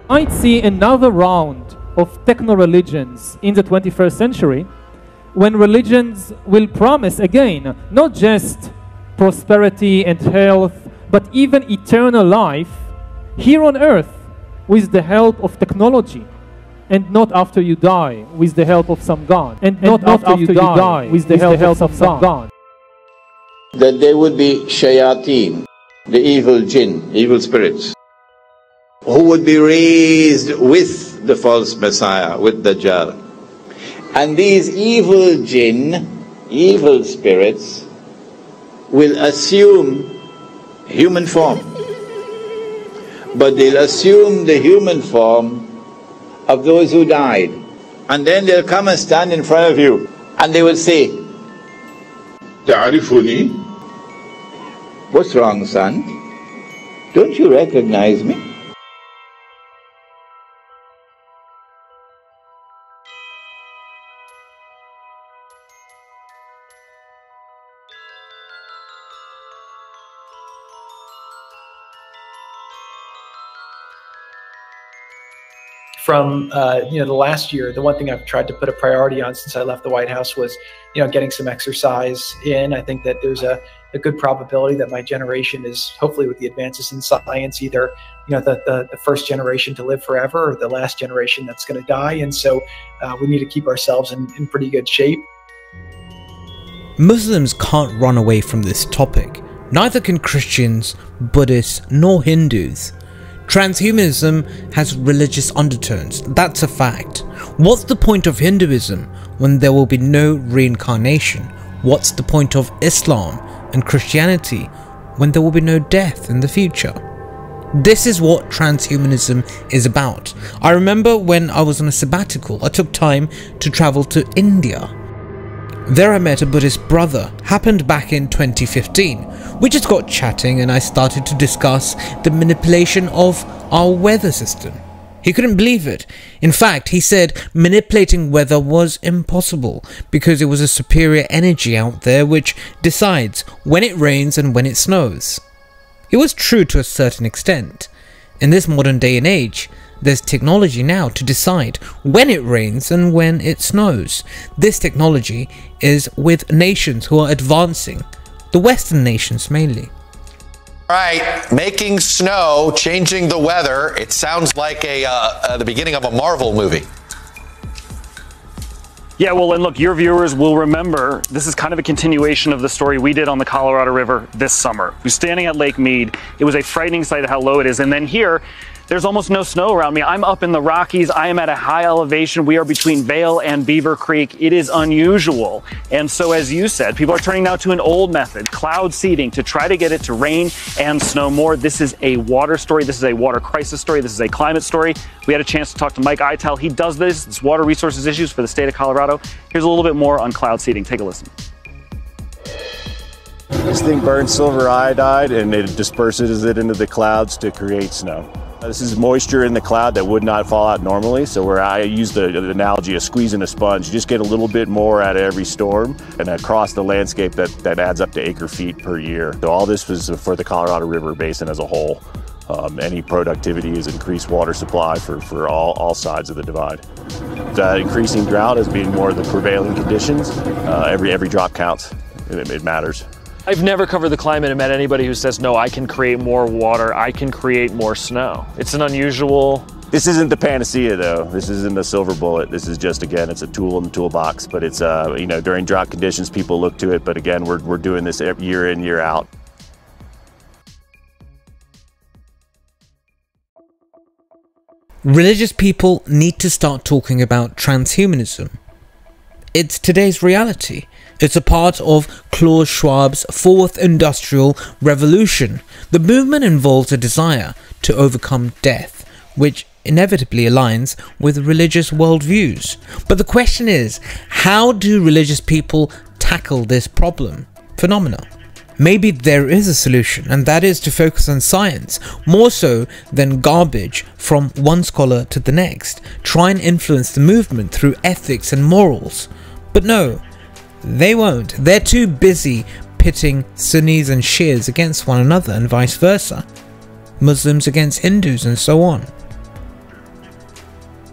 might see another round of techno-religions in the 21st century, when religions will promise again, not just prosperity and health, but even eternal life here on earth with the help of technology, and not after you die with the help of some god, and not after you die with the help of some god. That there would be shayateen, the evil jinn, evil spirits, who would be raised with the false Messiah, with Dajjal. And these evil jinn, evil spirits, will assume human form. But they'll assume the human form of those who died. And then they'll come and stand in front of you, and they will say, "Ta'rifuni?" What's wrong, son? Don't you recognize me? From the last year, the one thing I've tried to put a priority on since I left the White House was, getting some exercise in. I think that there's a good probability that my generation is, hopefully with the advances in science, either the first generation to live forever or the last generation that's going to die. And so we need to keep ourselves in pretty good shape. Muslims can't run away from this topic. Neither can Christians, Buddhists, nor Hindus. Transhumanism has religious undertones, that's a fact. What's the point of Hinduism when there will be no reincarnation? What's the point of Islam and Christianity when there will be no death in the future? This is what transhumanism is about. I remember when I was on a sabbatical, I took time to travel to India. There I met a Buddhist brother, happened back in 2015. We just got chatting and I started to discuss the manipulation of our weather system. He couldn't believe it. In fact, he said manipulating weather was impossible because it was a superior energy out there which decides when it rains and when it snows. It was true to a certain extent. In this modern day and age, there's technology now to decide when it rains and when it snows. This technology is with nations who are advancing, the Western nations mainly. Right, making snow, changing the weather. It sounds like the beginning of a Marvel movie. Yeah, well, and look, your viewers will remember this is kind of a continuation of the story we did on the Colorado River this summer. We're standing at Lake Mead. It was a frightening sight of how low it is. And then here, there's almost no snow around me. I'm up in the Rockies. I am at a high elevation. We are between Vail and Beaver Creek. It is unusual. And so, as you said, people are turning now to an old method, cloud seeding, to try to get it to rain and snow more. This is a water story. This is a water crisis story. This is a climate story. We had a chance to talk to Mike Eitel. He does this. It's water resources issues for the state of Colorado. Here's a little bit more on cloud seeding. Take a listen. This thing burns silver iodide and it disperses it into the clouds to create snow. This is moisture in the cloud that would not fall out normally, so where I use the analogy of squeezing a sponge, you just get a little bit more out of every storm, and across the landscape that adds up to acre feet per year. So all this was for the Colorado River Basin as a whole. Any productivity is increased water supply for all sides of the divide. The increasing drought as being more of the prevailing conditions. Every drop counts, it matters. I've never covered the climate and met anybody who says, no, I can create more water, I can create more snow. It's an unusual... This isn't the panacea though. This isn't the silver bullet. This is just, again, it's a tool in the toolbox, but it's, during drought conditions, people look to it, but again, we're doing this year in, year out. Religious people need to start talking about transhumanism. It's today's reality. It's a part of Klaus Schwab's fourth industrial revolution. The movement involves a desire to overcome death, which inevitably aligns with religious worldviews. But the question is, how do religious people tackle this phenomenon? Maybe there is a solution, and that is to focus on science, more so than garbage from one scholar to the next. Try and influence the movement through ethics and morals. But no, they won't. They're too busy pitting Sunnis and Shias against one another and vice versa. Muslims against Hindus and so on.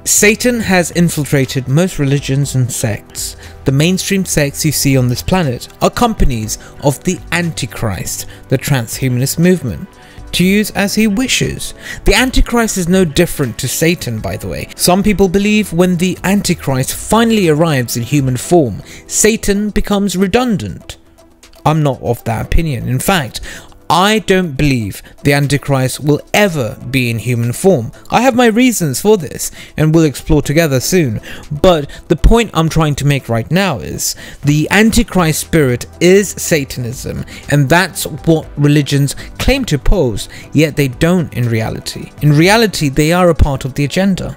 Satan has infiltrated most religions and sects. The mainstream sects you see on this planet are companies of the Antichrist, the transhumanist movement, to use as he wishes. The Antichrist is no different to Satan, by the way. Some people believe when the Antichrist finally arrives in human form, Satan becomes redundant. I'm not of that opinion. In fact, I don't believe the Antichrist will ever be in human form. I have my reasons for this, and we'll explore together soon. But the point I'm trying to make right now is the Antichrist spirit is Satanism, and that's what religions claim to pose, yet they don't in reality. In reality, they are a part of the agenda.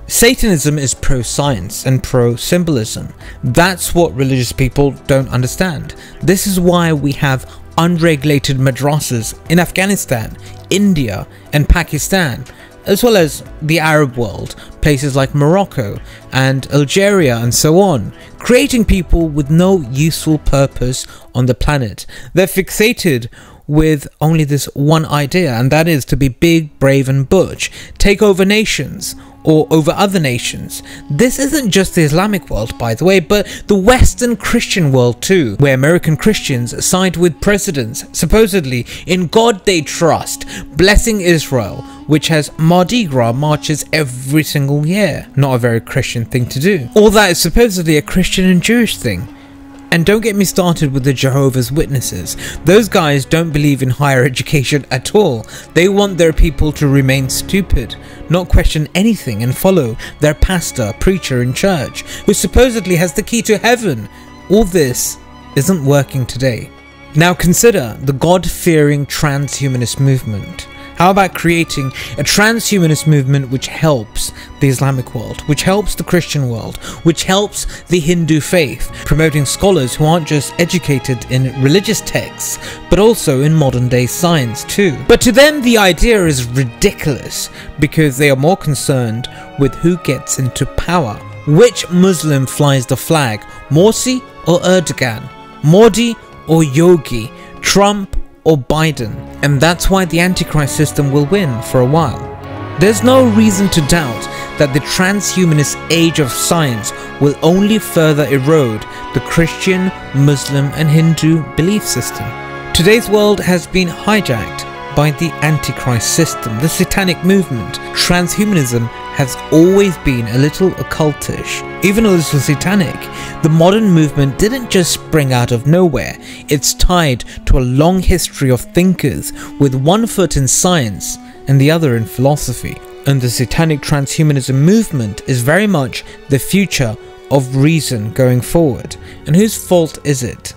Satanism is pro-science and pro-symbolism. That's what religious people don't understand. This is why we have unregulated madrasas in Afghanistan, India and Pakistan, as well as the Arab world, places like Morocco and Algeria and so on, creating people with no useful purpose on the planet. They're fixated with only this one idea, and that is to be big, brave and butch, take over nations or over other nations. This isn't just the Islamic world, by the way, but the Western Christian world too, where American Christians side with presidents, supposedly in God they trust, blessing Israel, which has Mardi Gras marches every single year. Not a very Christian thing to do. All that is supposedly a Christian and Jewish thing. And don't get me started with the Jehovah's Witnesses. Those guys don't believe in higher education at all. They want their people to remain stupid, not question anything and follow their pastor, preacher in church, who supposedly has the key to heaven. All this isn't working today. Now consider the God-fearing transhumanist movement. How about creating a transhumanist movement which helps the Islamic world, which helps the Christian world, which helps the Hindu faith, promoting scholars who aren't just educated in religious texts, but also in modern day science too. But to them the idea is ridiculous because they are more concerned with who gets into power. Which Muslim flies the flag, Morsi or Erdogan, Modi or Yogi, Trump or Biden? And that's why the Antichrist system will win for a while. There's no reason to doubt that the transhumanist age of science will only further erode the Christian, Muslim and Hindu belief system. Today's world has been hijacked by the Antichrist system, the satanic movement. Transhumanism has always been a little occultish, even a little satanic. The modern movement didn't just spring out of nowhere. It's tied to a long history of thinkers with one foot in science and the other in philosophy. And the satanic transhumanism movement is very much the future of reason going forward. And whose fault is it?